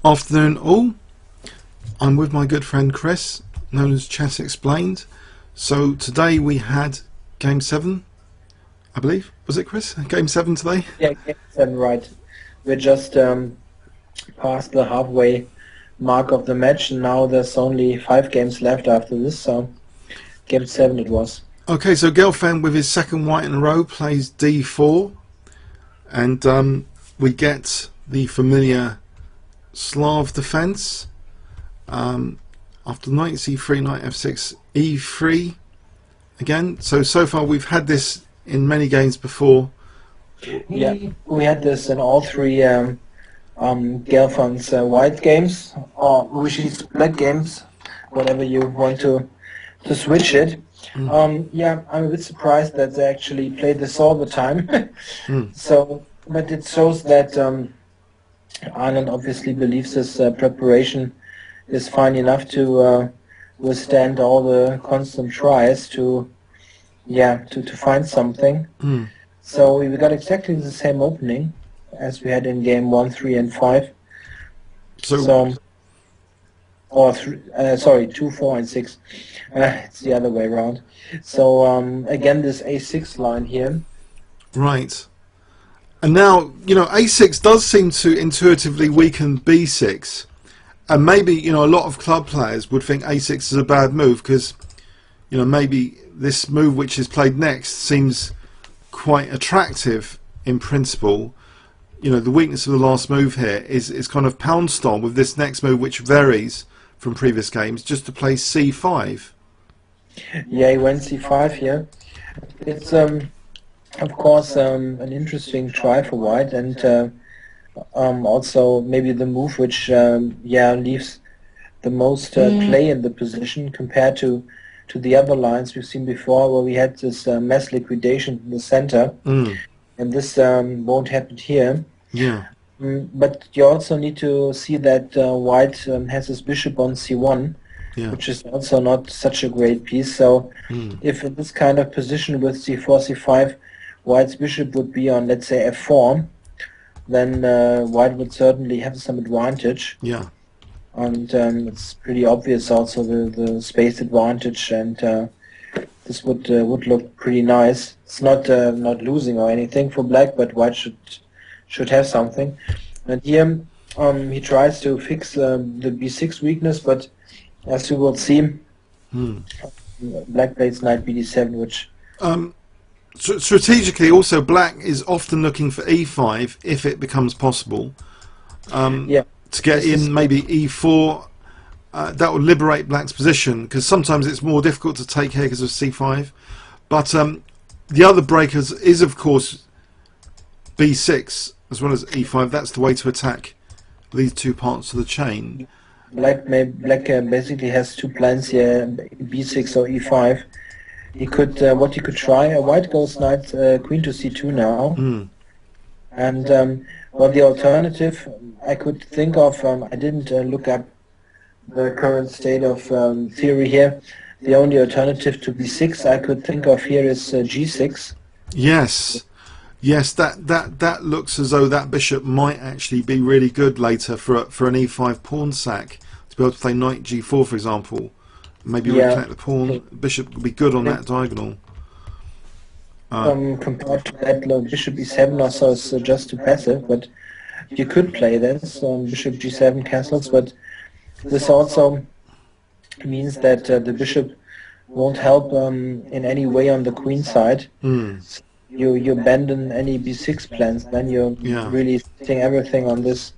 Afternoon all. I'm with my good friend Chris, known as Chess Explained. So today we had Game 7, I believe. Was it, Chris? Game 7 today? Yeah, game 7, right. We're just past the halfway mark of the match, and now there's only 5 games left after this, so game 7 it was. Okay, so Gelfand with his second white in a row plays d4, and we get the familiar Slav defense. After knight c3, knight f6, e3 again. So far we've had this in many games before. Yeah, we had this in all three Gelfand's white games, or Wishi's black games, whatever you want to switch it. Yeah, I'm a bit surprised that they actually play this all the time. So, but it shows that Anand obviously believes his preparation is fine enough to withstand all the constant tries to find something. So we got exactly the same opening as we had in game 1, 3, and 5. Sorry, 2, 4, and 6. It's the other way around. So again, this A6 line here. Right. And now, A6 does seem to intuitively weaken B6. And maybe, a lot of club players would think A6 is a bad move because, maybe this move which is played next seems quite attractive in principle. The weakness of the last move here is kind of pounced on with this next move, which varies from previous games, just to play C5. Yeah, he went C5 here. It's of course an interesting try for white, and also maybe the move which leaves the most play in the position compared to the other lines we've seen before, where we had this mass liquidation in the center, and this won't happen here. Yeah. But you also need to see that white has his bishop on c1, which is also not such a great piece. So if in this kind of position with c4, c5, white's bishop would be on, let's say, f4, then white would certainly have some advantage. Yeah. And it's pretty obvious also the space advantage, and this would look pretty nice. It's not losing or anything for black, but white should have something. And here he tries to fix the b6 weakness, but as you will see, black plays knight bd7, which strategically also black is often looking for e5 if it becomes possible. To get in maybe e4, that would liberate black's position, because sometimes it's more difficult to take here because of c5. But the other breakers is of course b6 as well as e5. That's the way to attack these two parts of the chain. Black basically has two plans here, b6 or e5. He could what he could try. White goes knight queen to c2 now, and well, the alternative I could think of, I didn't look up the current state of theory here. The only alternative to b6 I could think of here is g6. Yes, that looks as though that bishop might actually be really good later for an e5 pawn sack, to be able to play knight g4, for example. Maybe reconnect the pawn. Bishop would be good on that diagonal. Compared to that, bishop e7 also is just too passive, but you could play this, bishop g7 castles, but this also means that the bishop won't help in any way on the queen side. So you abandon any b6 plans, then you're really setting everything on this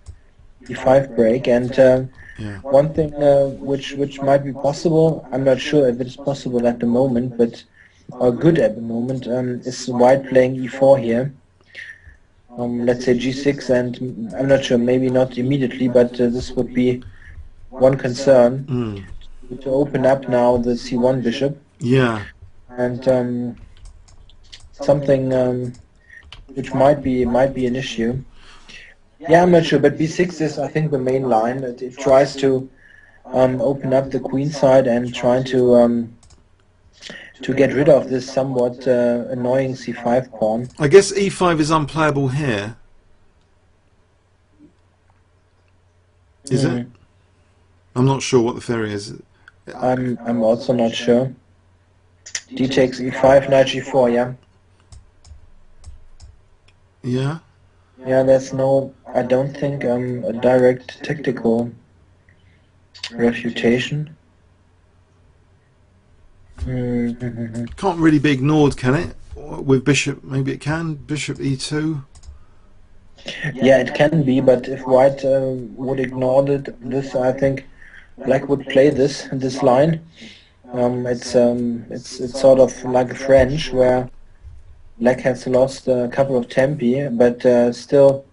e5 break. And one thing which might be possible, I'm not sure if it's possible at the moment, but or good at the moment, is white playing e4 here. Let's say g6, and I'm not sure, maybe not immediately, but this would be one concern, to open up now the c1 bishop. Yeah. And something which might be an issue. Yeah, I'm not sure, but b6 is, I think, the main line. It tries to open up the queen side and trying to get rid of this somewhat annoying c5 pawn. I guess e5 is unplayable here. Is it? I'm not sure what the theory is. I'm also not sure. D takes e5, knight g4. Yeah. Yeah. Yeah. There's no. I don't think a direct tactical refutation. Can't really be ignored, can it? With bishop, maybe it can. Bishop e2. Yeah, it can be, but if white would ignore this, I think black would play this line. It's sort of like a French where black has lost a couple of tempi, but still,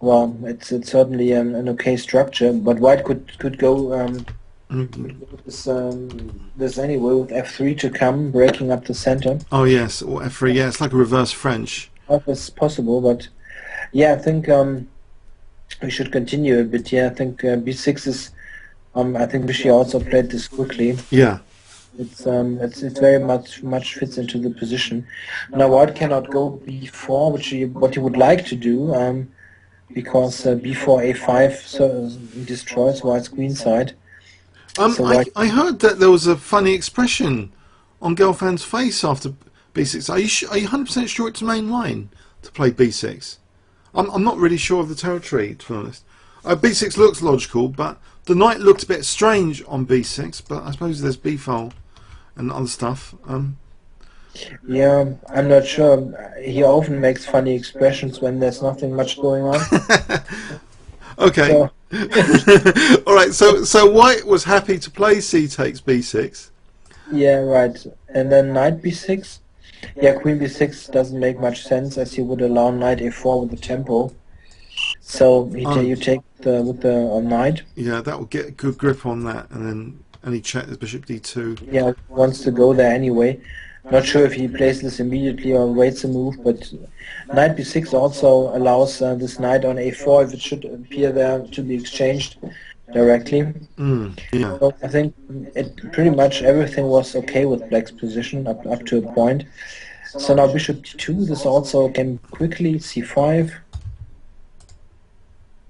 well, it's certainly an okay structure. But white could go this anyway with f3 to come, breaking up the center. Oh yes, or f3. Yeah, it's like a reverse French. It's possible, but yeah, I think we should continue a bit. Yeah, I think b6 is. I think Vichy also played this quickly. Yeah. It's very much fits into the position. Now white cannot go b4, what he would like to do, because b4 a5 so destroys white's queen side. So I heard that there was a funny expression on Gelfand's face after b6. Are you 100% sure it's main line to play b6? I'm not really sure of the territory, to be honest. b6 looks logical, but the knight looked a bit strange on b6. But I suppose there's b-file and other stuff. Yeah, I'm not sure. He often makes funny expressions when there's nothing much going on. Okay. So. All right. So white was happy to play c takes b6. Yeah, right. And then knight b6. Yeah, queen b6 doesn't make much sense, as he would allow knight a4 with the tempo. So you take with the knight. Yeah, that will get a good grip on that, and he checked bishop d2. Yeah, wants to go there anyway. Not sure if he plays this immediately or waits a move, but knight b6 also allows this knight on a4 if it should appear there to be exchanged directly. Yeah. So I think pretty much everything was okay with black's position up to a point. So now bishop d2, this also came quickly, c5.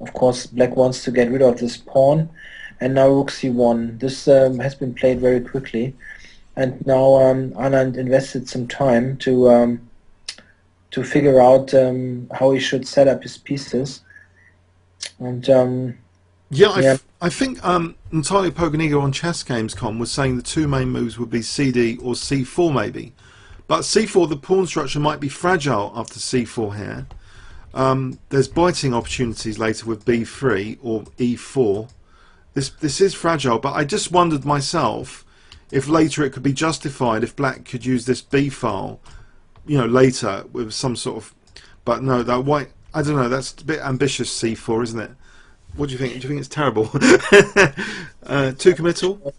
Of course, black wants to get rid of this pawn, and now rook c1. This has been played very quickly, and now Anand invested some time to figure out how he should set up his pieces. And I think Natalia Pogonigo on ChessGames.com was saying the two main moves would be cd or c4 maybe, but c4, the pawn structure might be fragile after c4 here. There's biting opportunities later with b3 or e4. This is fragile, but I just wondered myself if later it could be justified if black could use this b-file, later with some sort of. But no, that white. I don't know. That's a bit ambitious c4, isn't it? What do you think? Do you think it's terrible? Too committal?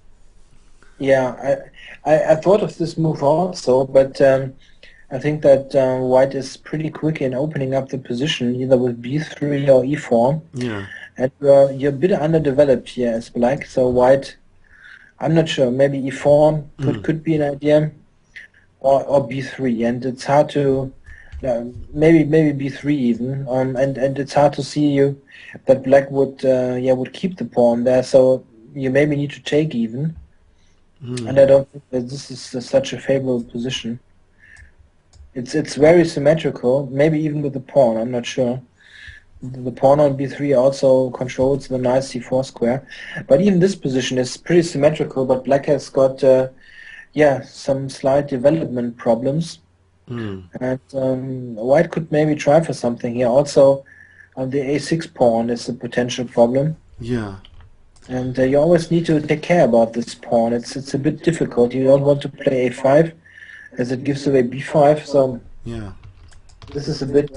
Yeah, I thought of this move also, but I think that white is pretty quick in opening up the position, either with b3 or e4. Yeah. And you're a bit underdeveloped here as black, so white, I'm not sure, maybe e4 could be an idea, or b3, and it's hard to, maybe b3 even, and it's hard to see that black would keep the pawn there, so you maybe need to take even, and I don't think that this is such a favorable position. It's very symmetrical, maybe even with the pawn, I'm not sure. The pawn on b3 also controls the nice c4 square, but even this position is pretty symmetrical, but black has got some slight development problems, and white could maybe try for something here. Also the a6 pawn is a potential problem. Yeah. And you always need to take care about this pawn. It's a bit difficult. You don't want to play a5 as it gives away b5, so yeah, this is a bit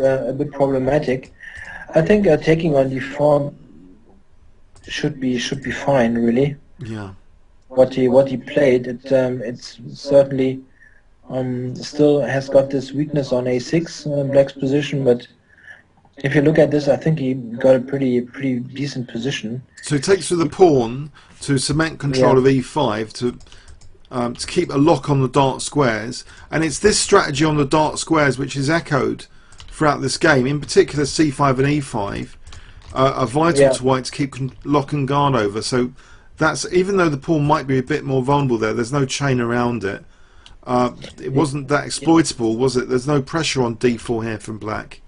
problematic. I think taking on d4 should be fine, really. Yeah. What he played, it's certainly still has got this weakness on a6, black's position, but if you look at this, I think he got a pretty decent position. So he takes with the pawn to cement control of e5 to keep a lock on the dark squares, and it's this strategy on the dark squares which is echoed throughout this game, in particular c5 and e5. are vital to white to keep lock and guard over. So that's, even though the pawn might be a bit more vulnerable there, there's no chain around it. It wasn't that exploitable, was it? There's no pressure on d4 here from black.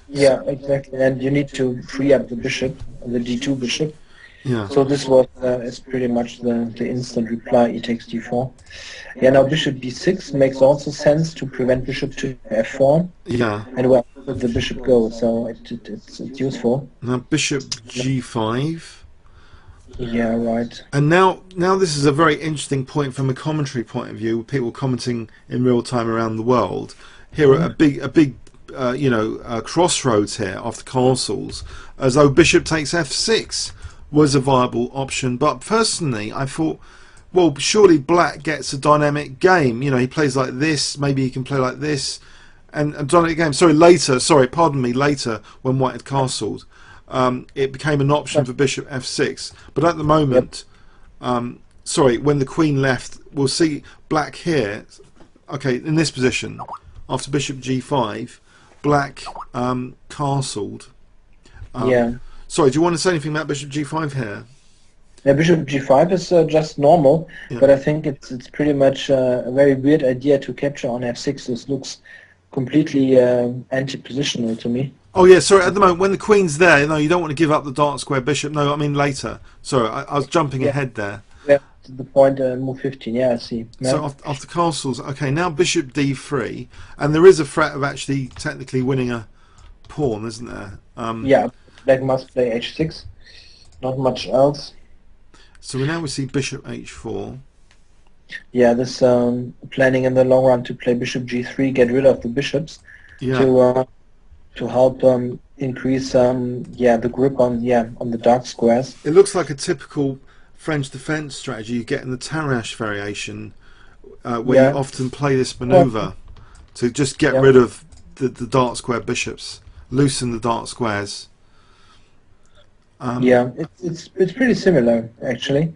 Yeah, exactly. And you need to free up the bishop, the d2 bishop. Yeah. So this was is pretty much the instant reply, e takes d4. Yeah, now bishop b6 makes also sense to prevent bishop to f4. Yeah. And where the bishop goes, so it's useful. Now bishop g5. Yeah, right. And now this is a very interesting point from a commentary point of view. People commenting in real time around the world. Here are a big crossroads here after castles, as though bishop takes f6 was a viable option. But personally, I thought, well, surely black gets a dynamic game. You know, he plays like this. Maybe he can play like this, and a dynamic game. Later when white had castled. It became an option for bishop f6, but at the moment, when the queen left, we'll see black here. Okay, in this position, after bishop g5, black castled. Sorry, do you want to say anything about bishop g5 here? Yeah, bishop g5 is just normal, but I think it's pretty much a very weird idea to capture on f6. This looks completely anti-positional to me. Oh yeah, sorry, at the moment when the queen's there, no, you don't want to give up the dark square bishop. No, I mean later. Sorry, I was jumping ahead there. Yeah, to the point, move 15, yeah, I see. Yeah. So after castles, okay, now bishop d3, and there is a threat of actually technically winning a pawn, isn't there? Yeah, black must play h6, not much else. So now we see bishop h4. Yeah, this planning in the long run to play bishop g3, get rid of the bishops, to help increase the grip on the dark squares. It looks like a typical French defense strategy you get in the Tarrasch variation, where you often play this maneuver to just get rid of the dark square bishops, loosen the dark squares. It's pretty similar actually.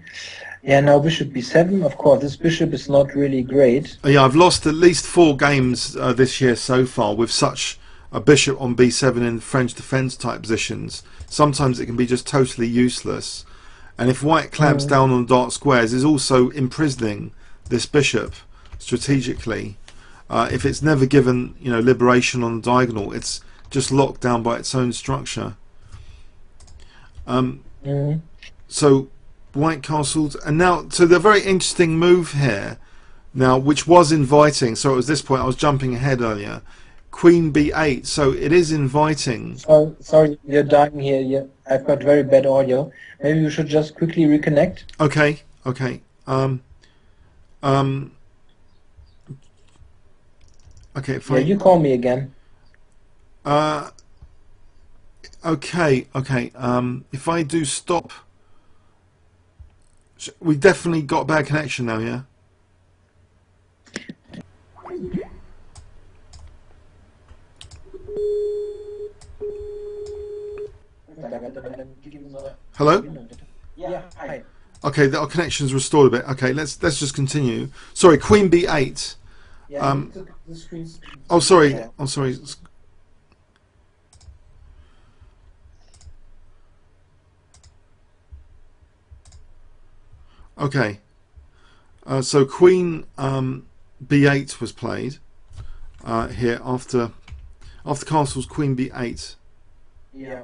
Yeah, now bishop b7. Of course, this bishop is not really great. Yeah, I've lost at least 4 games this year so far with such a bishop on b7 in French defense type positions. Sometimes it can be just totally useless, and if white clamps down on the dark squares, is also imprisoning this bishop strategically. If it's never given liberation on the diagonal, it's just locked down by its own structure. So white castled, and now so the very interesting move here now, which was inviting. So it was this point, I was jumping ahead earlier. Queen b8, so it is inviting. Oh, sorry, you're dying here. Yeah, I've got very bad audio. Maybe we should just quickly reconnect. Okay. Okay, fine. Yeah, you call me again. Okay. If I do stop, we definitely got bad connection now, yeah? Hello? Yeah, hi. Okay, our connection's restored a bit. Okay, let's just continue. Sorry, Queen b8. Oh, sorry. Okay. So Queen b8 was played here after castles. Queen b8. Yeah.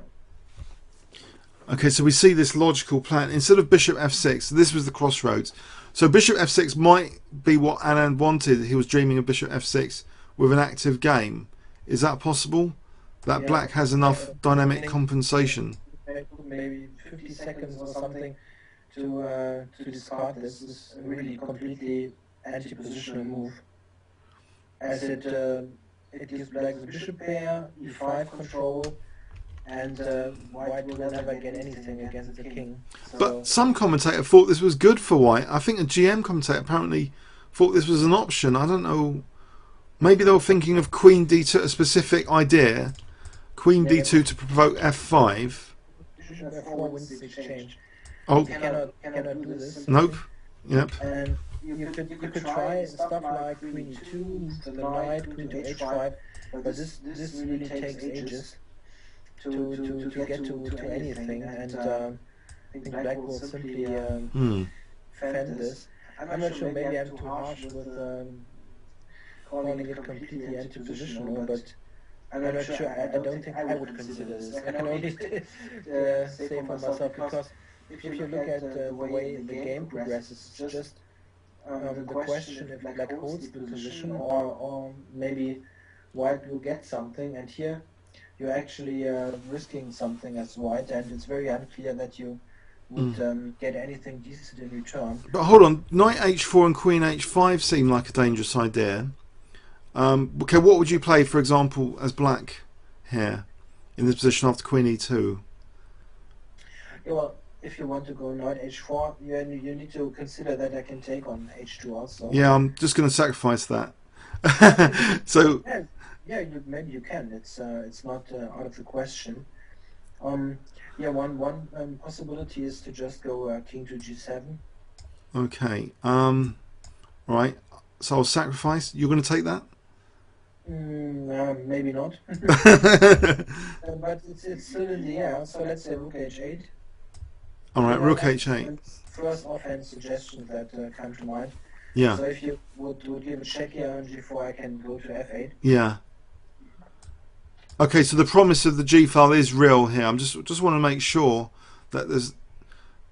Okay, so we see this logical plan. Instead of bishop f6, this was the crossroads. So bishop f6 might be what Anand wanted. He was dreaming of bishop f6 with an active game. Is that possible? That black has enough dynamic compensation? Maybe 50 seconds or something to discard this. This is a really completely anti-positional move. As it gives black the bishop pair, e5 control, and white will never get anything against the king. So but some commentator thought this was good for white. I think a GM commentator apparently thought this was an option. I don't know. Maybe they were thinking of Queen d2, a specific idea. Queen d2 to provoke f5. Bishop f4 wins the exchange. Oh, You cannot do this. nope. Yep. And you could try stuff like Queen e2, the knight, Queen to h5, but this really takes ages. to get to anything, and I think Black will simply defend this. I'm not sure, maybe I'm too harsh with calling it completely anti-positional, but I'm not sure. I don't think I would consider this. I can only say for myself, because if you look at the way the game progresses, it's just the question if Black holds the position, or maybe White will get something, and here you're actually risking something as White, and it's very unclear that you would get anything decent in return. But hold on, Knight h4 and Queen h5 seem like a dangerous idea. Okay, what would you play, for example, as Black here in this position after Queen e2? Yeah, well, if you want to go Knight h4, you need to consider that I can take on h2 also. Yeah, I'm just going to sacrifice that. So yeah, maybe you can. It's not out of the question. Yeah, one possibility is to just go king to g7. okay, right. So I'll sacrifice. You're going to take that? Maybe not. But it's still in the air. So let's say rook h8. All right, rook h8. First offhand suggestions that come to mind. Yeah. So if you would give a check here on g4, I can go to f8. Yeah. Okay, so the promise of the g file is real here. I'm just want to make sure that there's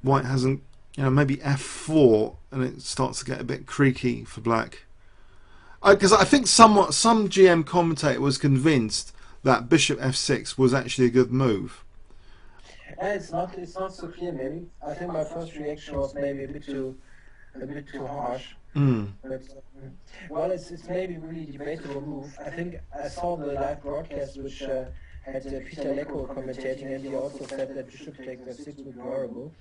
White hasn't, maybe f4, and it starts to get a bit creaky for Black. Because I think some GM commentator was convinced that bishop f6 was actually a good move. It's not so clear. Maybe I think my first reaction was maybe a bit too harsh. But well, it's maybe a really debatable move. I think I saw the live broadcast which had Peter Lecko commentating, and he also said that bishop takes f6 would be horrible.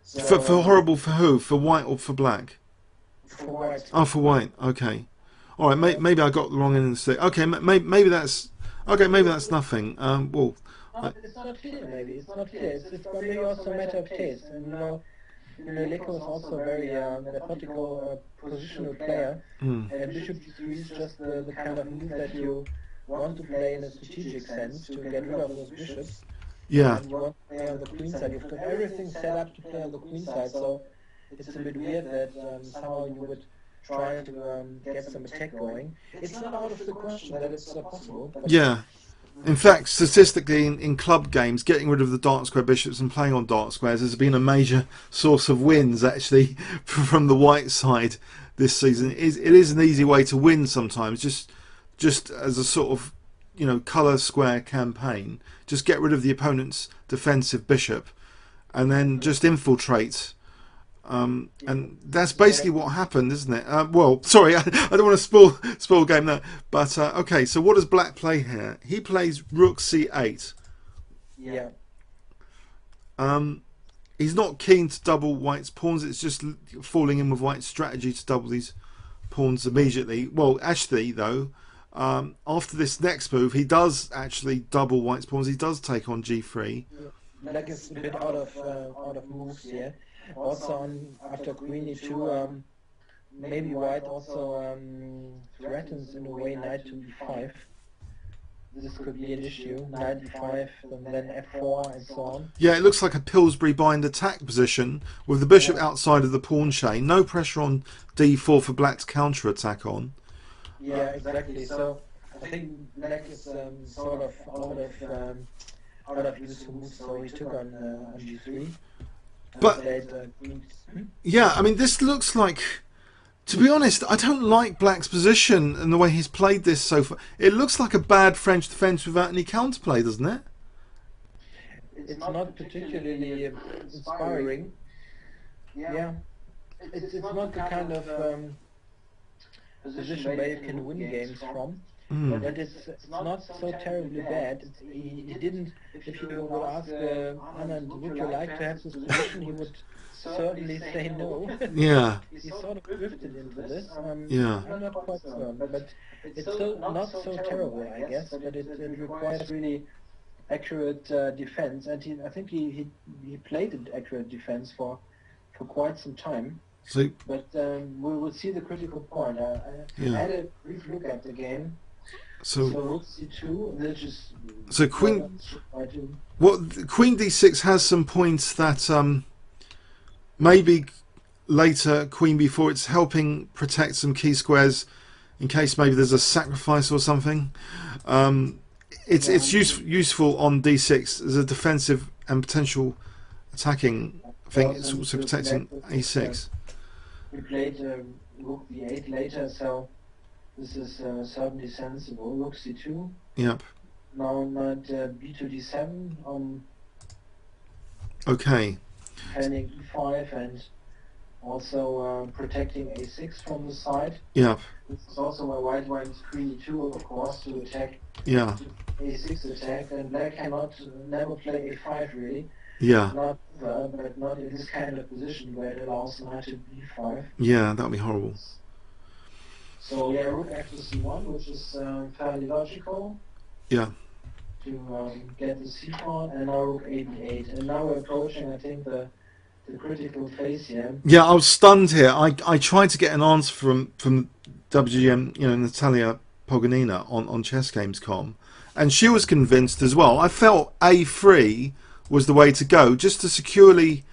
So, For horrible for who? For White or for Black? For White. Oh, for White. Okay. All right. Maybe I got the wrong end of the stick. Okay. Maybe that's okay. Maybe that's nothing. Well. It's not clear. Maybe it's not clear. It's maybe also a matter of taste. And Lecko is also a very methodical positional player, and bishop g3 is just the kind of move that you want to play in a strategic sense to get rid of those bishops. Yeah. And you want to play on the queen side. You've got everything set up to play on the queen side, so it's a bit weird that somehow you would try to get some attack going. It's not out of the question that it's possible. But Yeah. In fact, statistically, in club games, getting rid of the dark square bishops and playing on dark squares has been a major source of wins, actually, from the White side this season. It is an easy way to win sometimes, just as a sort of, colour square campaign. Just get rid of the opponent's defensive bishop and then just infiltrate. And that's basically what happened, isn't it? Well, sorry, I don't want to spoil game there. But okay, so what does Black play here? He plays rook c8. Yeah. He's not keen to double White's pawns. It's just falling in with White's strategy to double these pawns immediately. Well, actually, though, after this next move, he does actually double White's pawns. He does take on g3. Black is a bit out of moves here. Also, after Queen e2, maybe White also threatens in a way knight to e5. This could be an issue. Knight e5, and then f4, and so on. Yeah, it looks like a Pillsbury bind attack position with the bishop outside of the pawn chain. No pressure on d4 for Black to counter attack on. Yeah, exactly. So I think Black is sort of out of useful moves. So he took on g3. But yeah, I mean, this looks like, to be honest, I don't like Black's position and the way he's played this so far. It looks like a bad French defence without any counterplay, doesn't it? It's not particularly inspiring. Yeah, it's not the kind of position where you can win games from. But it's not so terribly bad. He didn't. If you would ask Anand, would you like to have this position, he would certainly say no. Yeah. He sort of drifted into this. Yeah. I'm not quite sure, but it's still not so terrible, I guess. But it requires really accurate defense, and I think he played an accurate defense for quite some time. So, but we will see the critical point. I had a brief look at the game. So rook c2, which is so well, queen. I do. What queen d6 has some points that maybe later queen b4 it's helping protect some key squares in case maybe there's a sacrifice or something. Um, it's useful on d6 as a defensive and potential attacking thing. It's Also, also the protecting black a6. we played rook b8 later, so this is certainly sensible. Rook c2. Yep. Now knight b2 d7. Okay. Defending e5 and also protecting a6 from the side. Yep. This is also why white wants queen e2, of course, to attack Yeah. a6 attack, and black cannot never play a5 really. Yeah. Not but not in this kind of position where it allows knight to b5. Yeah. That would be horrible. So yeah, rook f to c1, which is fairly logical. Yeah. To get the c pawn, and now rook a b8, and now we're approaching, I think, the critical phase here. Yeah. I was stunned here. I tried to get an answer from WGM, Natalia Poganina on ChessGames.com, and she was convinced as well. I felt a3 was the way to go, just to securely,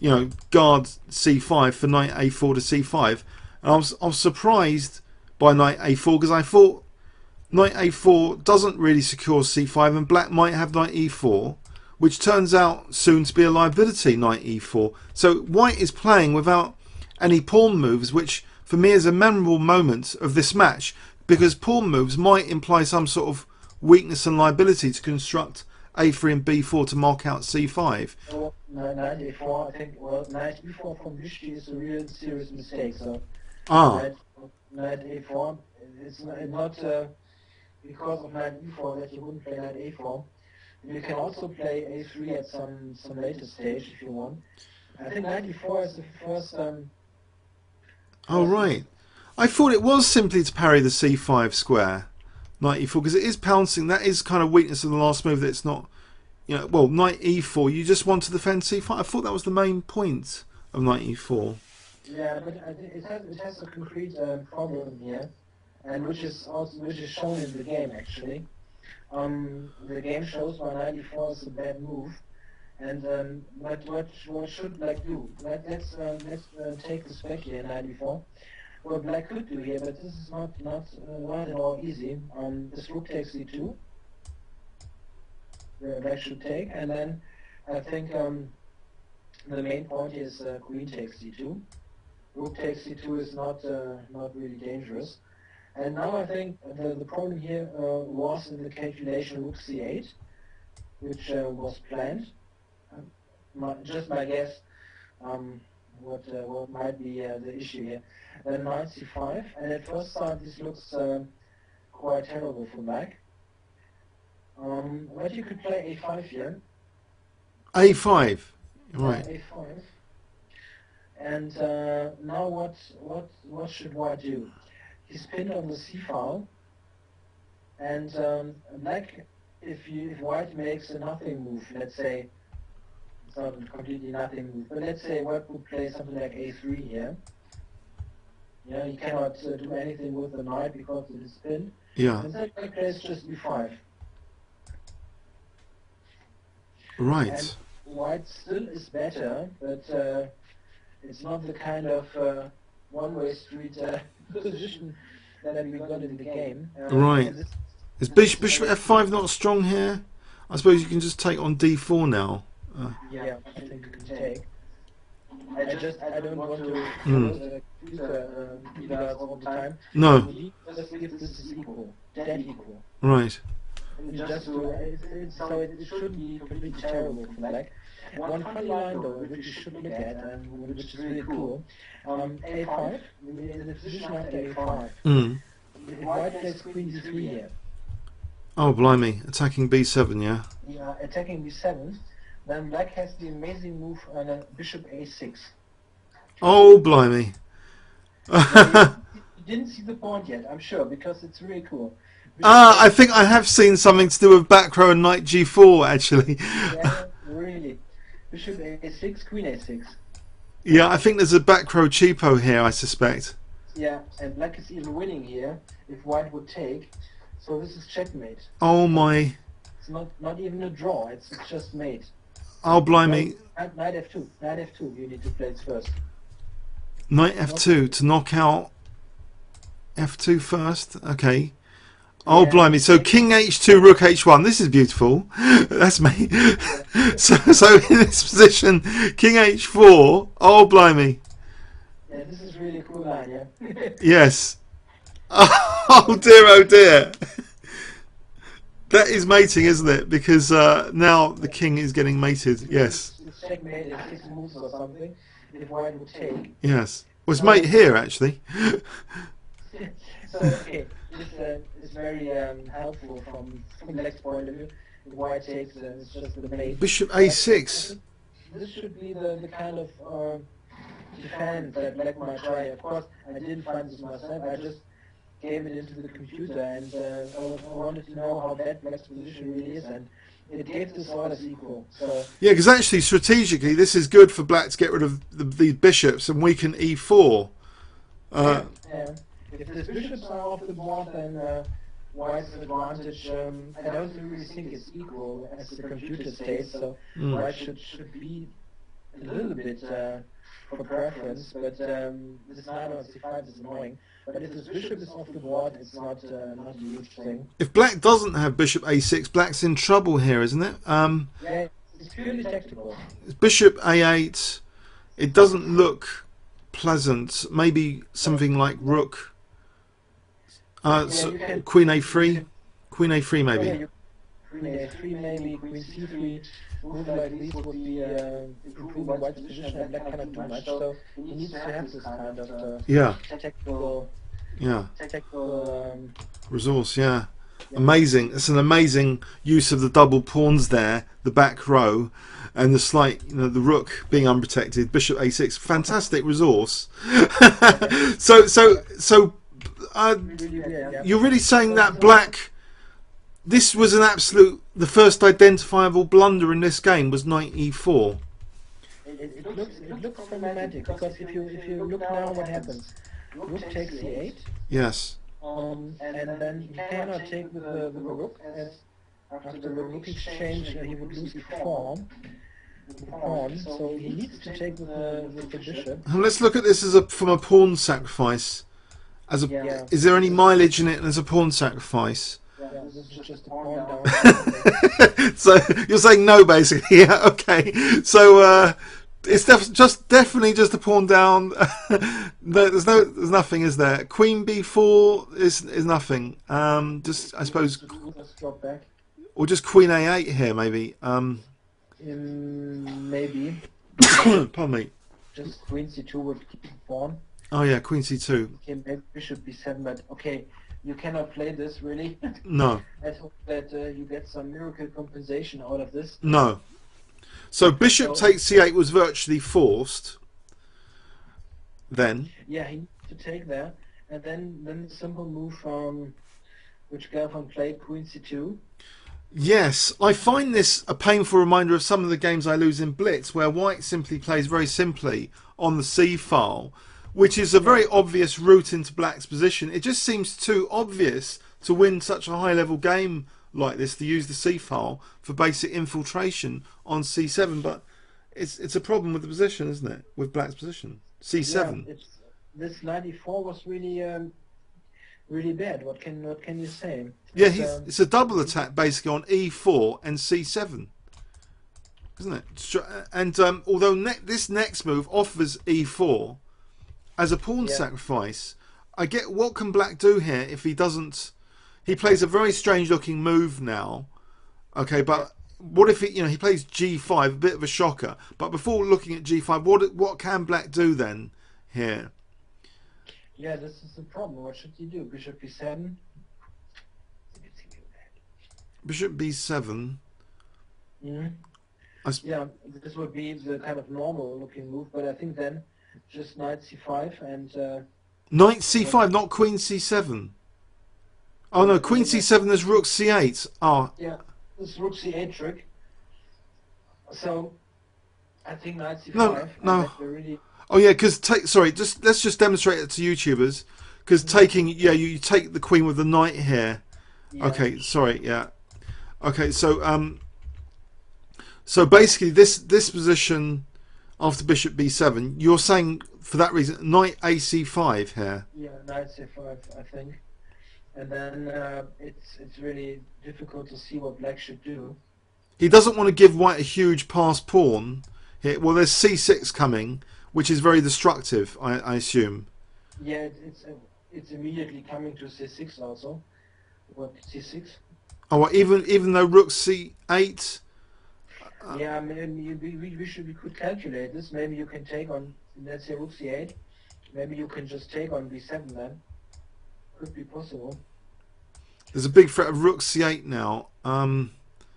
guard c5 for knight a4 to c5. And I was surprised by knight a4 because I thought knight a4 doesn't really secure c5, and black might have knight e4, which turns out soon to be a liability, knight e4. So white is playing without any pawn moves, which for me is a memorable moment of this match, because pawn moves might imply some sort of weakness and liability to construct a3 and b4 to mark out c5. So knight a4, I think, well, knight e4 from Vishti is a real serious mistake. So knight a4, it's not because of knight e4 that you wouldn't play knight a4. You can also play a3 at some later stage if you want. I think knight e4 is the first. Oh right, I thought it was simply to parry the c5 square, knight e4, because it is pouncing. That is kind of weakness of the last move. That it's not, well, knight e4. You just want to defend c5. I thought that was the main point of knight e4. Yeah, but it has a concrete problem here, and which is shown in the game actually. The game shows why knight e4 is a bad move, and but what should black do? Let's take the spec here, knight e4. What black could do here, but this is not at all easy. This rook takes c2. Black should take, and then I think the main point is queen takes c2. Rook takes c2 is not really dangerous. And now I think the problem here was in the calculation rook c8, which was planned. Just my guess what might be the issue here. Then knight c5, and at first sight this looks quite terrible for black. But you could play a5 here. a5, right? A5. And now what should white do? He's pinned on the c file, and black, if white makes a nothing move, let's say it's not a completely nothing move, but let's say white would play something like a3 here. Yeah, he cannot do anything with the knight because it is pinned. Yeah. And then black plays just b5. Right. And white still is better, but it's not the kind of one-way street position that we got in the game. Right. Is bishop f5 not strong here? I suppose you can just take on d4 now. Yeah, I think you can take. I don't want to use guys all the time. No. Just if this is equal, dead equal. Right. Just so it shouldn't be completely terrible for black. One funny line though, which you should look at, and which is really cool. A5, in the position after A5. If white plays queen d3 here. Oh blimey! Attacking b7, yeah. Yeah, attacking b7. Then black has the amazing move on bishop a6. Oh blimey! You didn't see the point yet, I'm sure, because it's really cool. I think I have seen something to do with back row and knight g4 actually. Yeah, really. Bishop a6, queen a6. Yeah, I think there's a back row cheapo here, I suspect. Yeah, and black is even winning here if white would take. So this is checkmate. Oh my. It's not even a draw. It's just mate. Oh blimey. Knight f2. Knight f2. You need to play it first. Knight f2 to knock out f2 first. Okay. Oh Yeah. blimey! So king h2, rook h1. This is beautiful. That's me. So in this position, king h4. Oh blimey! Yeah, this is really cool line. Yeah. Yes. Oh dear! Oh dear! That is mating, isn't it? Because now the king is getting mated. Yes. It's checkmate in 6 moves or something. If white would take. Yes. Well, it's mate here actually. So okay, this is very helpful from black's point of view. If white takes, it's just the mate. Bishop a6. This should be the kind of defense that black might try. Of course, I didn't find this myself. I just gave it into the computer, and I wanted to know how bad black's position really is, and it gave this all as equal. So Yeah, because actually strategically this is good for black to get rid of the bishops and weaken e4. yeah. If the bishops are off the board, then white's advantage. I don't really think it's equal as the computer states. So white should be a little bit for preference, but this knight on c5 is annoying. But if this bishop is off the board, it's not a huge thing. If black doesn't have bishop a6, black's in trouble here, isn't it? Yeah, it's purely tactical. Bishop a8. It doesn't look pleasant. Maybe something like rook. So queen a3. Queen a3 maybe. Yeah, queen a3 maybe, queen c3. Move like these would be improving white's position, and black cannot do much. So he needs to have this kind of tactical resource. Yeah. Amazing. It's an amazing use of the double pawns there, the back row, and the slight, the rook being unprotected. Bishop a6, fantastic resource. So you're really saying that black, this was an absolute, the first identifiable blunder in this game was knight e4. It looks problematic, because if you look now what happens, rook takes c8. Yes. And then he cannot take with the rook, as after the rook exchange he would lose the pawn. So he needs to take with the bishop. Let's look at this as from a pawn sacrifice. Is there any mileage in it as a pawn sacrifice? Yeah, this is just a pawn down. So you're saying no, basically. Yeah. Okay. So it's definitely just a pawn down. There's nothing, is there? Queen b4 is nothing. Just I suppose, drop back. Or just queen a8 here, maybe. Maybe. Pardon me. Just queen c2 would keep the pawn. Oh yeah, queen c2. Okay, maybe bishop b7, but okay, you cannot play this really. No. I hope that you get some miracle compensation out of this. No. So bishop takes c8 was virtually forced. Then. Yeah, he needs to take there, and then the simple move which Gelfand played, queen c2. Yes, I find this a painful reminder of some of the games I lose in Blitz, where white simply plays very simply on the c file, which is a very obvious route into black's position. It just seems too obvious to win such a high level game like this, to use the c file for basic infiltration on c7, but it's a problem with the position, isn't it, with black's position? c7. Yeah, this 94 was really really bad. What can you say? Yeah, it's a double attack basically on e4 and c7, isn't it? And although this next move offers e4 as a pawn sacrifice, I get what can black do here if he doesn't. He plays a very strange looking move now. Okay, but what if he plays g5, a bit of a shocker. But before looking at g5, what can black do then here? Yeah, this is the problem. What should you do? Bishop b7. Bishop b7. Yeah, this would be the kind of normal looking move, but I think then just knight c5 and knight c5, not queen c7. Oh no, queen c7. There's rook c8. Oh yeah, this rook c8 trick. So I think knight c5. No. Really... Oh yeah, because let's just demonstrate it to YouTubers. Because you take the queen with the knight here. Yeah. Okay, sorry, yeah. Okay, so basically this position after bishop b7, you're saying for that reason knight ac5 here. Yeah, knight c5, I think. And then it's really difficult to see what black should do. He doesn't want to give white a huge pass pawn here. Well, there's c6 coming, which is very destructive, I assume. Yeah, it's immediately coming to c6 also. What, c6? Oh, well, even though rook c8. Yeah, maybe we could calculate this. Maybe you can take on, let's say, rook c8. Maybe you can just take on b7 then. Could be possible. There's a big threat of rook c8 now.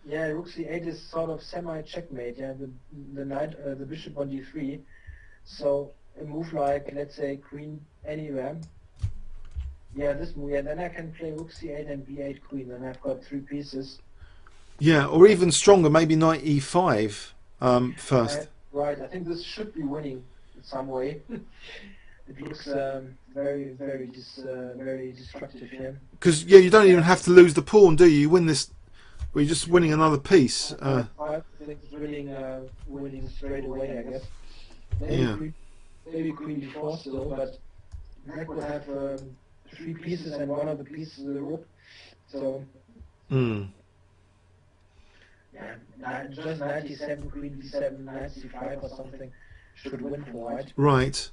Yeah, rook c8 is sort of semi-checkmate. Yeah, the knight, the bishop on d3. So a move like, let's say, queen anywhere. Yeah, this move. Yeah, then I can play rook c8 and b8 queen, and I've got 3 pieces. Yeah, or even stronger, maybe knight e5 first. Right, I think this should be winning in some way. It looks very destructive here. Because yeah, you don't even have to lose the pawn, do you? You win this. Well, you're just winning another piece. I think it's winning straight away, I guess. Yeah. Maybe queen b4 still, but black will have 3 pieces and one of the pieces is the rook. So yeah, just 97, queen b7, 95 or something should win for white. Right.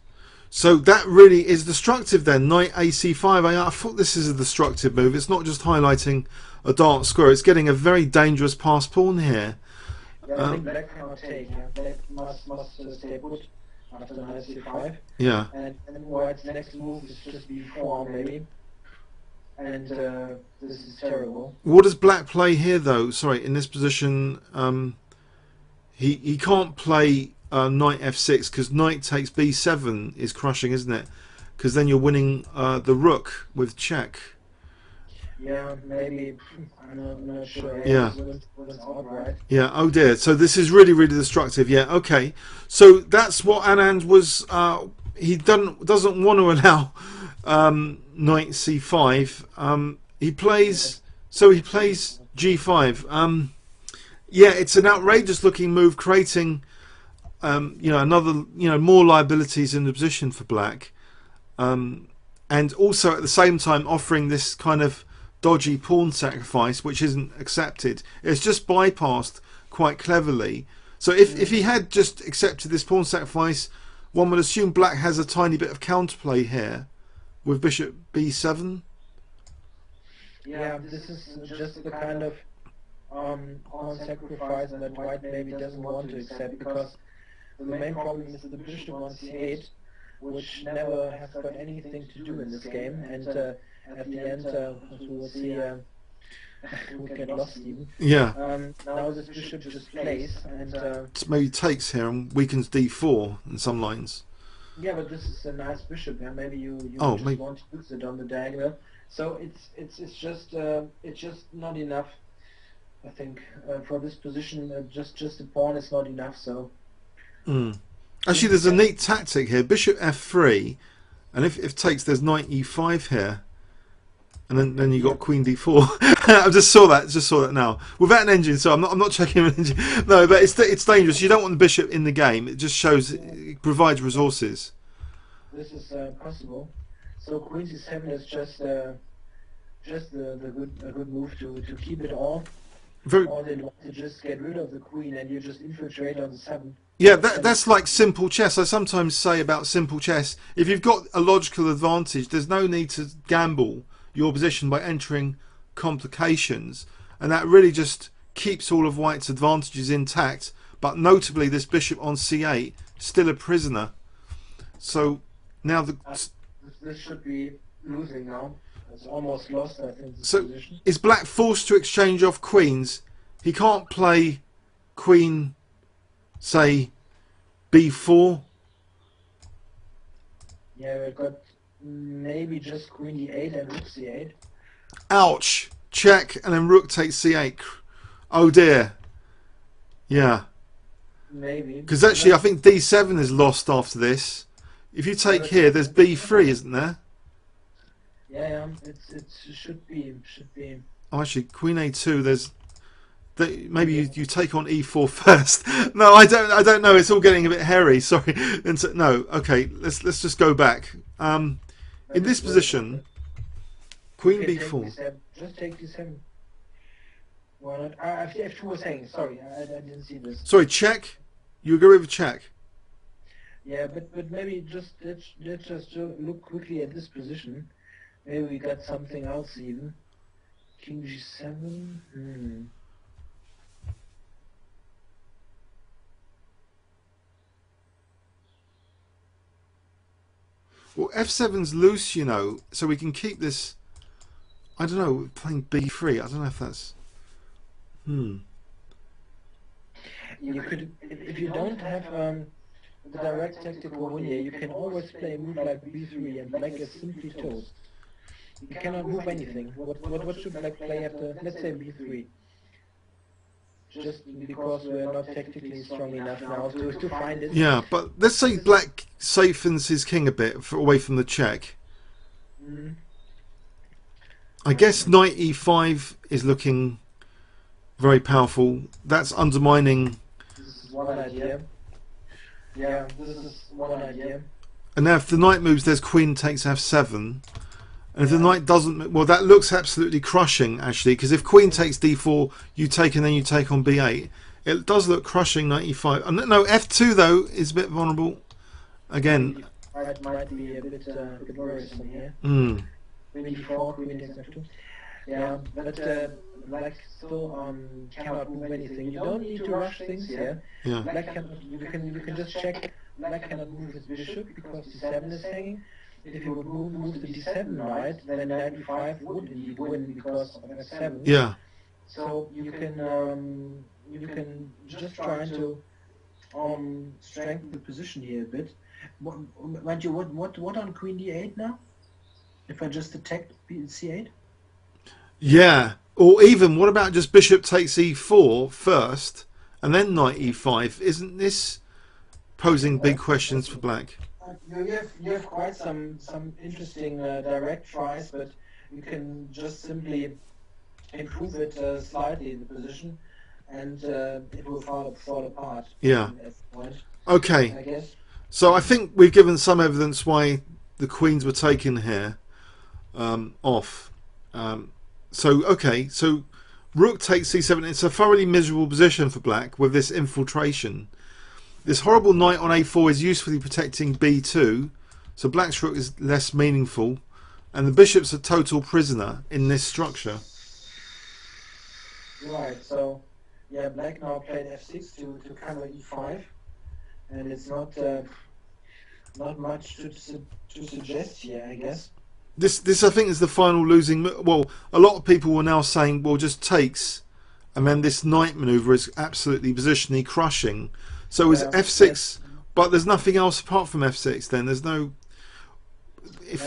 So that really is destructive then. Knight ac5. I thought this is a destructive move. It's not just highlighting a dark square. It's getting a very dangerous pass pawn here. Yeah, I think black cannot take. Yeah. Black must stay put after knight c5. Yeah. And white's next move is just b4 maybe. And this is terrible. What does black play here though? Sorry, in this position, he can't play knight f6 because knight takes b7 is crushing, isn't it? Because then you're winning the rook with check. Yeah, maybe. I'm not sure. Yeah. Outright. Yeah. Oh dear. So this is really, really destructive. Yeah. Okay. So that's what Anand was. He doesn't want to allow knight c5. He plays. So he plays g5. Yeah. It's an outrageous looking move, creating another more liabilities in the position for black, and also at the same time offering this kind of dodgy pawn sacrifice which isn't accepted. It's just bypassed quite cleverly. So if he had just accepted this pawn sacrifice, one would assume black has a tiny bit of counterplay here with bishop b7. Yeah, this is just the kind of pawn sacrifice that white maybe doesn't want to accept, because the main problem is the bishop on c8, which never has got anything to do in this game, and at the end, we will see, we get lost even. Yeah. Now this bishop just plays, and maybe takes here and weakens d4 in some lines. yeah, but this is a nice bishop. Yeah, maybe you just maybe. want to use it on the diagonal. So it's just not enough. I think for this position, just a pawn is not enough. So. Actually, there's a neat tactic here. Bishop f3, and if takes, there's knight e5 here, and then you got queen d4. I just saw that now without an engine. So I'm not checking an engine. No, but it's dangerous. You don't want the bishop in the game. It just shows it provides resources. This is possible. So queen c7 is just a good move to keep it all. Or they want to just get rid of the queen and you just infiltrate on the 7. Yeah, that's like simple chess. I sometimes say about simple chess, if you've got a logical advantage, there's no need to gamble your position by entering complications, and that really just keeps all of white's advantages intact. But notably, this bishop on c8 still a prisoner. So now this should be losing now. It's almost lost, I think. So position. Is black forced to exchange off queens? He can't play queen, say, b4. Yeah, we've got maybe just queen d8 and rook c8. Ouch! Check, and then rook takes c8. Oh dear. Yeah. Maybe. Because actually, I think d7 is lost after this. If you take here, there's b3, isn't there? Yeah, it should be. Oh, actually, Queen A2. Maybe you take on E4 first. No, I don't know. It's all getting a bit hairy. Sorry. No. Okay. Let's just go back. In this position, Queen B4. Just take D7. Why not? F2 was saying. Sorry, I didn't see this. Sorry, check. You agree with check? Yeah, but maybe just let's just look quickly at this position. Maybe we got something else even. King G7. Well, F7's loose, you know, so we can keep this. I don't know, playing B3. I don't know if that's. You could, if you don't have the direct tactical win here, you can always play a move like B3, and black is simply toast. You cannot move anything. What should black play after, let's say, B3? Just because we're not tactically strong enough now to find it. Yeah, but let's say black safens his king a bit away from the check. I guess knight E5 is looking very powerful. That's undermining. This is one idea. Yeah, this is one idea. And now if the knight moves, there's queen takes F7. And if the knight doesn't, well, that looks absolutely crushing, actually, because if queen takes D4, you take and then you take on B8. It does look crushing, knight E5. No, F2, though, is a bit vulnerable. Again. It might be a bit worrisome here. Mm. Queen D4, queen takes F2. Yeah, but black still cannot move anything. You don't need to rush things here. Yeah. Black you can just check. Black cannot move his bishop because D7 is hanging. If you would move the D7 knight, then knight E5 would indeed win because of F7. Yeah. So you can just try to strengthen the position here a bit. What on Queen D8 now? If I just attack C8? Yeah. Or even, what about just bishop takes E4 first and then knight E5? Isn't this posing big questions for black? You have quite some interesting direct tries, but you can just simply improve it slightly, the position, and it will fall apart. Yeah. At that point, okay. I guess. So I think we've given some evidence why the queens were taken here off. So rook takes C7. It's a thoroughly miserable position for black with this infiltration. This horrible knight on A4 is usefully protecting B2, so black's rook is less meaningful, and the bishop's a total prisoner in this structure. Right, so yeah, black now played F6 to cover E5, and it's not much to suggest here, I guess. This I think is the final losing. Well, a lot of people were now saying, well, just takes, and then this knight maneuver is absolutely positionally crushing. So is F6, but there's nothing else apart from F6 then. There's no...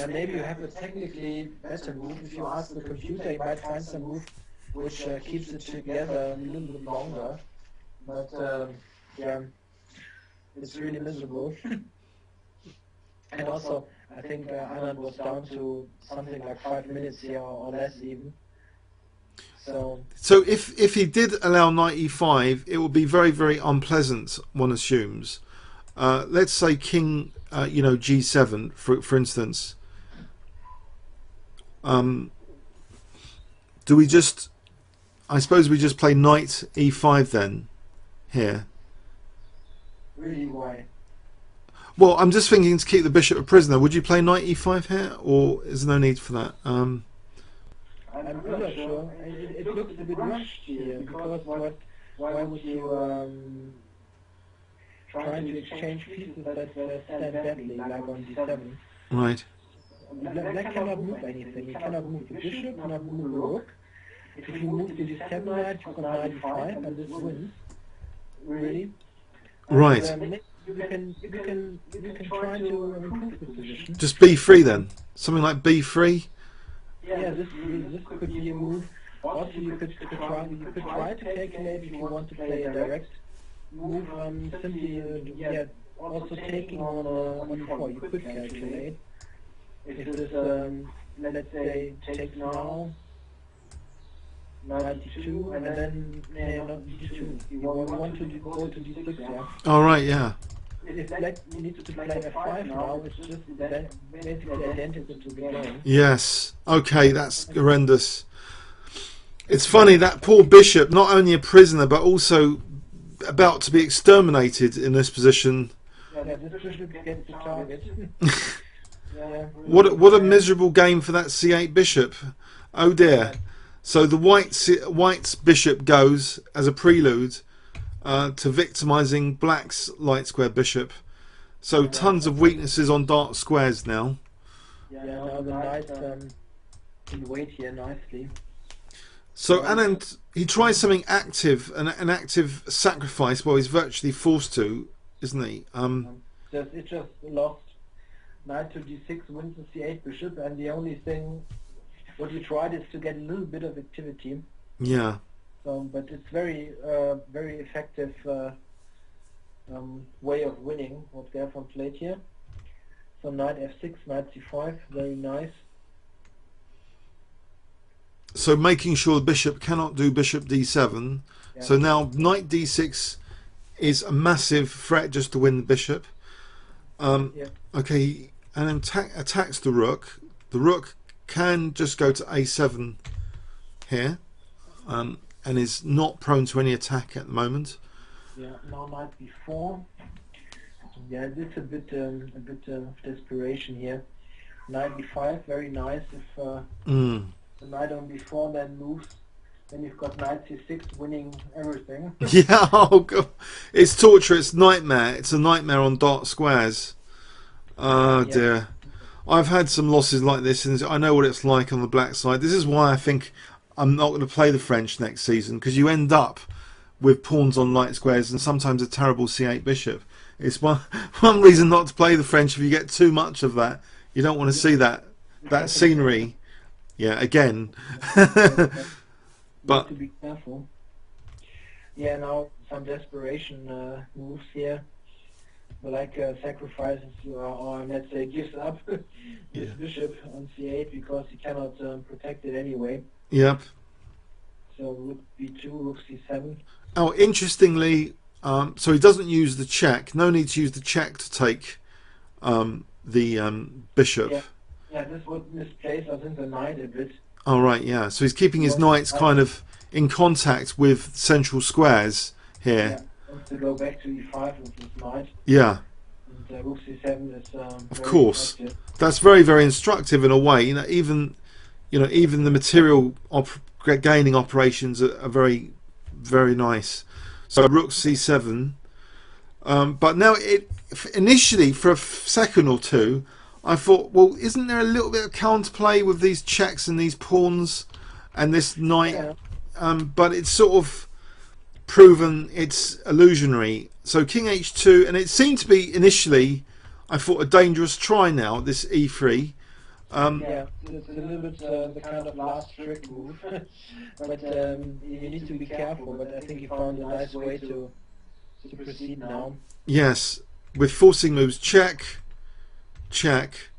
maybe you have a technically better move. If you ask the computer, you might find some move which keeps it together a little bit longer. But yeah, it's really miserable. And also, I think Anand was down to something like 5 minutes here or less even. So if he did allow knight E5, it would be very, very unpleasant, one assumes. Let's say king, G7, for instance. Do we just... I suppose we just play knight E5 then, here. Really, why? Well, I'm just thinking to keep the bishop a prisoner. Would you play knight E5 here, or is there no need for that? I'm not sure. It looks a bit rushed here, because why would you trying to exchange pieces that stand badly, like on D7? Right. Black cannot move anything. You cannot move the bishop, cannot move the rook. If you move the D7 knight, you can knight E5, and this wins. Really? Right. And, you can try to improve the position. Just B3 then? Something like B3? Yeah, this could be a move. Also, you could try to calculate if you want to play a direct move. Simply, also taking on E4. You could calculate if this, let's say, takes now. knight d2, and then not d2. You want to go to d6, yeah. All right, yeah. If black needs to play f5 now, it's just basically identical to the game. Yes. Okay, that's horrendous. It's funny, that poor bishop, not only a prisoner but also about to be exterminated in this position. Yeah, this bishop gets the target. Yeah. What a miserable game for that c8 bishop. Oh dear. So the white's bishop goes as a prelude to victimizing black's light square bishop. So tons of weaknesses on dark squares now. Yeah, now the knight can wait here nicely. So Anand, he tries something active, an active sacrifice. Well, he's virtually forced to, isn't he? It just lost. Knight to d6 wins the c8 bishop, and the only thing what he tried is to get a little bit of activity. Yeah. But it's very effective way of winning what Gelfand played here. So knight f6, knight c5, very nice. So making sure the bishop cannot do bishop d7. Yeah. So now knight d6 is a massive threat just to win the bishop. Okay, and then attacks the rook. The rook can just go to a7 here, and is not prone to any attack at the moment. Yeah, now knight b4. Yeah, it's a bit of desperation here. Knight b5, very nice. If the knight on b4 then moves, then you've got knight c6 winning everything. Yeah, oh god, it's torture. It's nightmare. It's a nightmare on dark squares. Oh dear. I've had some losses like this, and I know what it's like on the black side. This is why I think I'm not going to play the French next season, because you end up with pawns on light squares and sometimes a terrible c8 bishop. It's one reason not to play the French. If you get too much of that, you don't want to see that scenery. Yeah, again. But to be careful. Yeah, now some desperation moves here. Like sacrifices or let's say gives up his bishop on c8 because he cannot protect it anyway. Yep. So rook b2, rook c7. Oh, interestingly, so he doesn't use the check. No need to use the check to take the bishop. Yeah, this would misplace, I think, the knight a bit. Oh, right, yeah. So he's keeping his knights kind of in contact with central squares here. Yeah. To go back to e5 with this knight. Yeah. And rook c7 is of course. effective. That's very, very instructive in a way. Even the material gaining operations are very, very nice. So rook c7. But now initially for a second or two, I thought, well, isn't there a little bit of counterplay with these checks and these pawns and this knight? Yeah. But it's sort of proven it's illusionary. So king h2, and it seemed to be initially, I thought, a dangerous try now, this e3. Yeah, it's a little bit the kind of last trick move. But you need to be careful, but I think he found a nice way to proceed now. Yes, with forcing moves, check, check.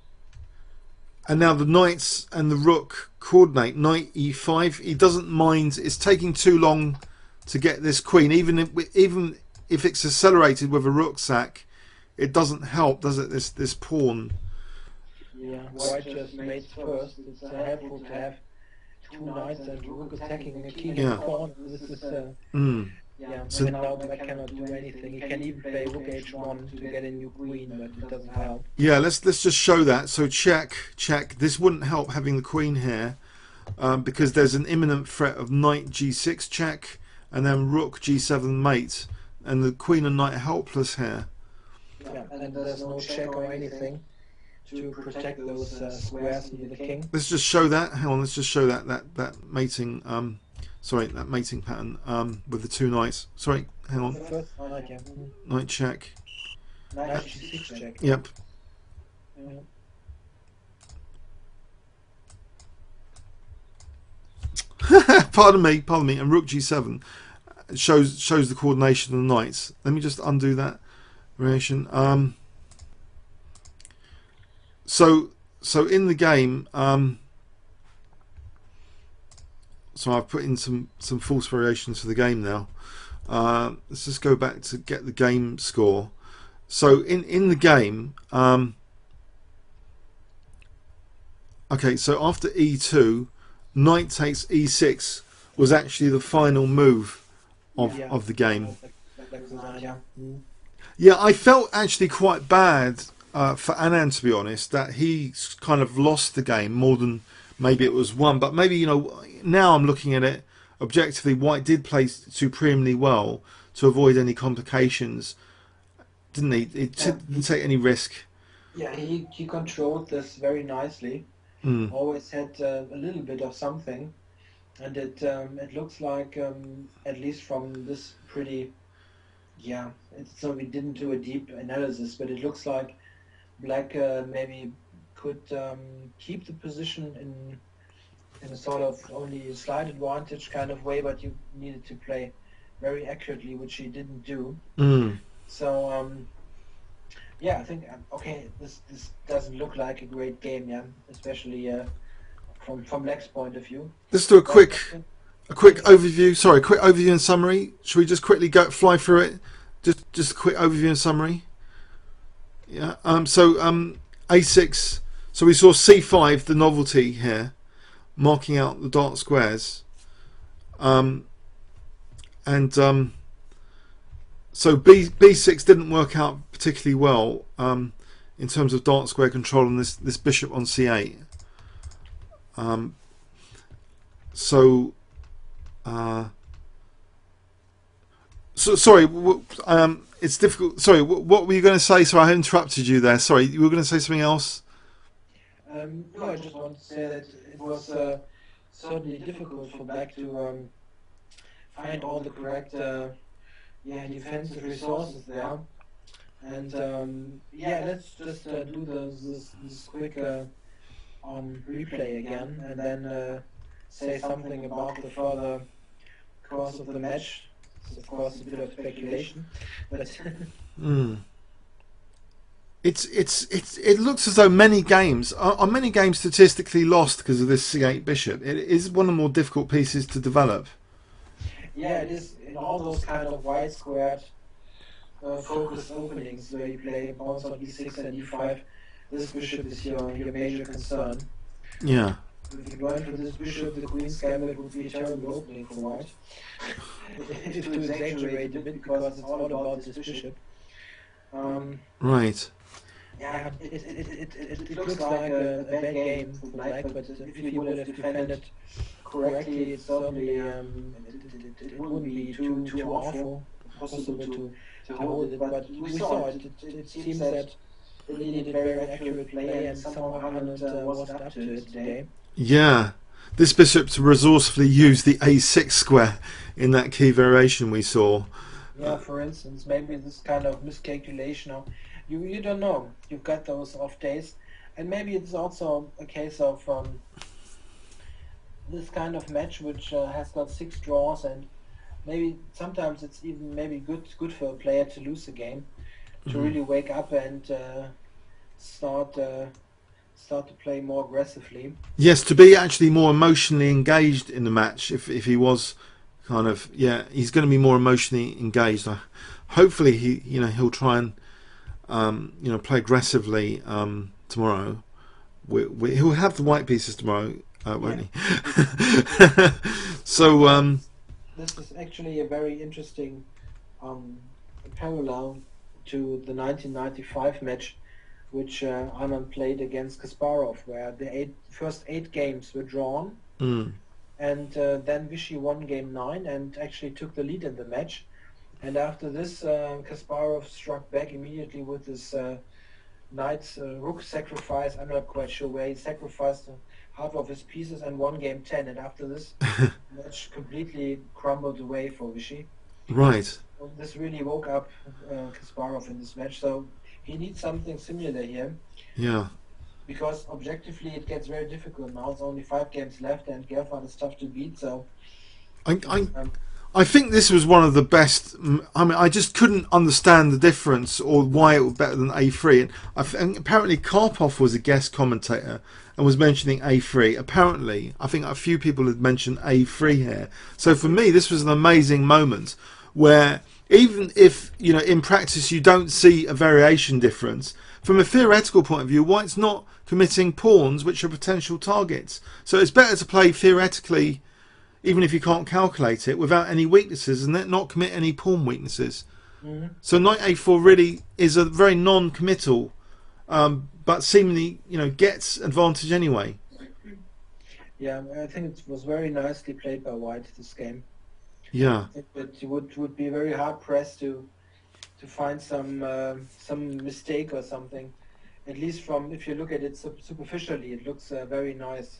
And now the knights and the rook coordinate, knight e5. He doesn't mind, it's taking too long to get this queen, even if it's accelerated with a rook sack, it doesn't help, does it? This pawn. Yeah, white just mates first. It's helpful to have two knights and rook attacking a king and pawn. This is so now black cannot do anything. He can even play rook h1 to get a new queen, but it doesn't help. Yeah, let's just show that. So check, check. This wouldn't help having the queen here, because there's an imminent threat of knight g6 check. And then rook g7 mate, and the queen and knight are helpless here. Yeah, and there's no check or anything to protect those squares near the king. Let's just show that. Hang on, let's just show that mating. Sorry, that mating pattern with the two knights. Sorry, hang on. The first knight, yeah. Knight check. Knight g6 check. Yep. Yeah. Pardon me, and rook g7 shows the coordination of the knights. Let me just undo that variation. So in the game, So I've put in some false variations for the game now. Let's just go back to get the game score. So in the game, okay, so after e2, knight takes e6 was actually the final move of the game. Yeah, I felt actually quite bad for Anand, to be honest, that he kind of lost the game more than maybe it was won. But maybe, now I'm looking at it objectively, White did play supremely well to avoid any complications, didn't he? He didn't take any risk. Yeah, he controlled this very nicely. Always had a little bit of something, and it looks like at least from this pretty, so we didn't do a deep analysis, but it looks like Black maybe could keep the position in a sort of only a slight advantage kind of way, but you needed to play very accurately, which he didn't do. So I think okay, this doesn't look like a great game, especially from Black's point of view. Let's do a quick overview. Sorry, quick overview and summary. Should we just quickly fly through it? Just a quick overview and summary. Yeah. So a6. So we saw c5, the novelty here, marking out the dark squares. So b6 didn't work out particularly well in terms of dark square control on this bishop on c8. So sorry, it's difficult. Sorry, what were you going to say? Sorry, I interrupted you there. Sorry, you were going to say something else? No, I just want to say that it was certainly difficult for Black to find all the correct defensive resources there. And let's just do this quick replay again, and then say something about the further course of the match. It's of course a bit of speculation, but it looks as though many games are statistically lost because of this c8 bishop. It is one of the more difficult pieces to develop. Yeah, it is in all those kind of wide squared focused openings where you play pawns on e6 and e5. This bishop is your major concern. Yeah. If you run for this bishop, the queen's gambit would be a terrible opening for White. If to exaggerate a bit, because it's all about this bishop. Right. Yeah, it looks like a bad game for Black, but if he would have defended correctly, it certainly it wouldn't be too awful, possible to hold it. But we saw it. It seems that it needed very accurate play, and somehow Anand wasn't up to it today. Yeah, this bishop to resourcefully use the a6 square in that key variation we saw. Yeah, for instance, maybe this kind of miscalculation, or you don't know. You've got those off days, and maybe it's also a case of this kind of match which has got 6 draws, and maybe sometimes it's even maybe good for a player to lose a game, to really wake up and start to play more aggressively. Yes, to be actually more emotionally engaged in the match. If he was kind of he's going to be more emotionally engaged. Hopefully he'll try and play aggressively tomorrow. He'll have the white pieces tomorrow, won't he? So this is actually a very interesting parallel to the 1995 match, which Anand played against Kasparov, where the first 8 games were drawn, and then Vichy won game 9 and actually took the lead in the match. And after this, Kasparov struck back immediately with this knight's rook sacrifice. I'm not quite sure where he sacrificed half of his pieces and won game 10. And after this, match completely crumbled away for Vichy. Right. This really woke up Kasparov in this match. So he needs something similar here. Yeah. Because objectively it gets very difficult now. It's only 5 games left, and Gelfand is tough to beat. So I I think this was one of the best. I mean, I just couldn't understand the difference or why it was better than A3. And apparently, Karpov was a guest commentator and was mentioning A3. Apparently, I think a few people had mentioned A3 here. So for me, this was an amazing moment where even if, you know, in practice you don't see a variation difference, from a theoretical point of view, White's not committing pawns which are potential targets. So it's better to play theoretically, even if you can't calculate it, without any weaknesses, and not commit any pawn weaknesses. So knight a4 really is a very non-committal, but seemingly, you know, gets advantage anyway. Yeah, I think it was very nicely played by White, this game. Yeah. But you would be very hard pressed to find some mistake or something. At least from, if you look at it superficially, it looks very nice,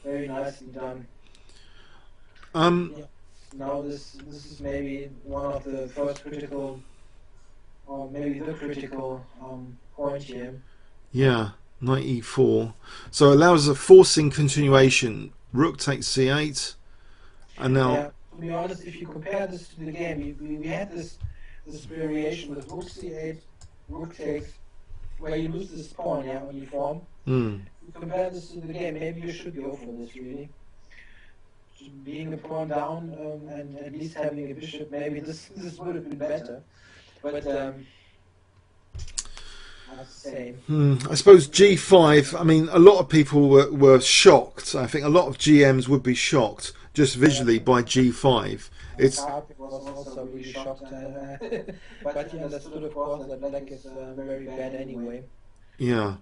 very nicely done. Yeah. Now this is maybe one of the first critical, or maybe the critical point here. Yeah, knight e4. So allows a forcing continuation. Rook takes c8, and now. Yeah, to be honest, if you compare this to the game, we had this variation with rook c8, rook takes, where you lose this pawn, yeah, on e4. You compare this to the game, maybe you should go for this, really. Being a pawn down and at least having a bishop, maybe this would have been better. But not the same. I suppose g5. I mean, a lot of people were shocked. I think a lot of GMs would be shocked just visually by g5. It's. Was also really shocked, but he understood, of course, that black is very bad anyway. Yeah.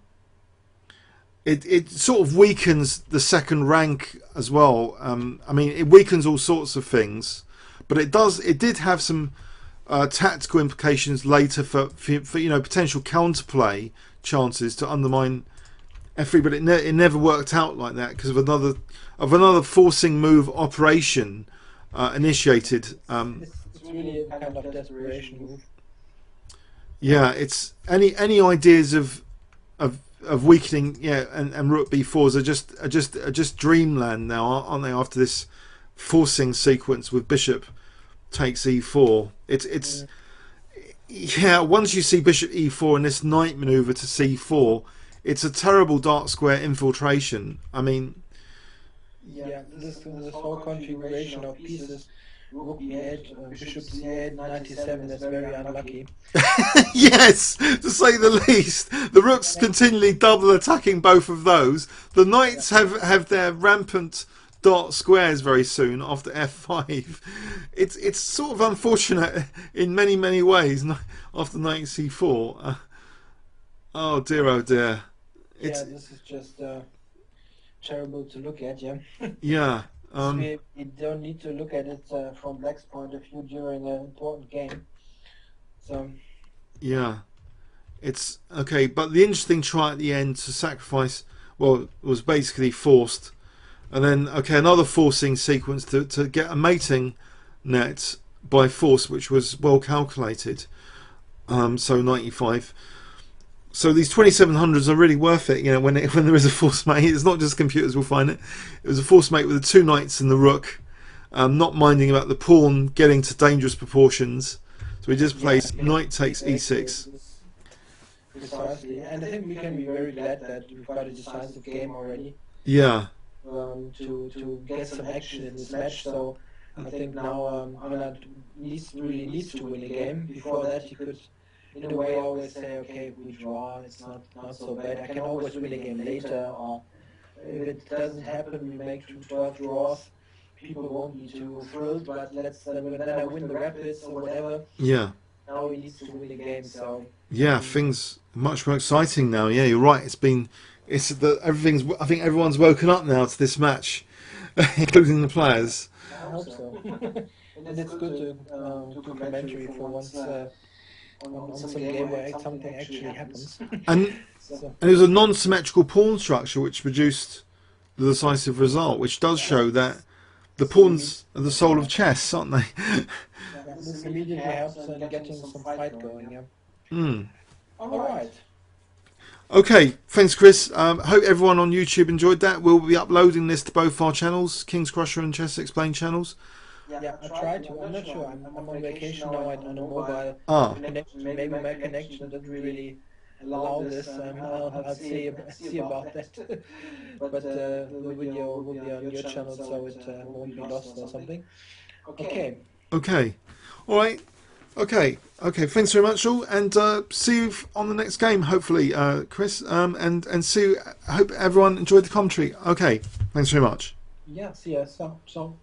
It sort of weakens the second rank as well. I mean, it weakens all sorts of things, but it did have some tactical implications later for you know, potential counterplay chances to undermine f3. But it never worked out like that because of another forcing move operation initiated. It's really a kind of desperation move. Yeah, it's any ideas of weakening, yeah, and rook b4s are just dreamland now, aren't they? After this forcing sequence with bishop takes e4, it's yeah. Once you see bishop e4 and this knight maneuver to c4, it's a terrible dark square infiltration. I mean, yeah, this whole configuration of pieces. Rook e8, bishop c8, 97, that's very unlucky. Yes, to say the least. The rooks continually double attacking both of those. The knights have their rampant dark squares very soon after f5. It's sort of unfortunate in many ways after knight c4. Oh dear, oh dear. Yeah, this is just terrible to look at, yeah. Yeah. We don't need to look at it from Black's point of view during an important game. So. Yeah, it's okay. But the interesting try at the end to sacrifice, well, was basically forced, and then okay, another forcing sequence to get a mating net by force, which was well calculated. So 95. So these 2700s are really worth it, you know, when there is a force mate. It's not just computers will find it. It was a force mate with the two knights and the rook, not minding about the pawn getting to dangerous proportions. So we just plays knight takes e6. Precisely, and I think we can be very glad that we've got a decisive game already. Yeah. To get some action in this match. So I think now Anand really needs to win the game. Before that, he could, in a way, always say, okay, we draw, it's not so bad. I can always win a game later, or if it doesn't happen, we make 12 draws. People won't be too thrilled, but then I win the rapids or whatever. Yeah. Now he needs to win the game, so. Yeah, things much more exciting now. Yeah, you're right. I think everyone's woken up now to this match, including the players. I hope so. And it's good to do commentary for once. On some game where something actually happens. And it was a non-symmetrical pawn structure which produced the decisive result, which does show that the pawns are the soul of chess, aren't they? Yeah, this immediately helps in getting some fight going, yeah. All right. Okay, thanks Chris. Hope everyone on YouTube enjoyed that. We'll be uploading this to both our channels, King's Crusher and Chess Explained channels. Yeah, I try to. I'm not sure. I'm on vacation now on a mobile Ah, connection. Maybe my connection doesn't really allow this. I'll see about that. But the video will be on your channel, so it won't be lost or something. Okay. okay. All right. Okay. Okay. Thanks very much, all, and see you on the next game. Hopefully, Chris. And see you. I hope everyone enjoyed the commentary. Okay. Thanks very much. Yeah. See ya. So.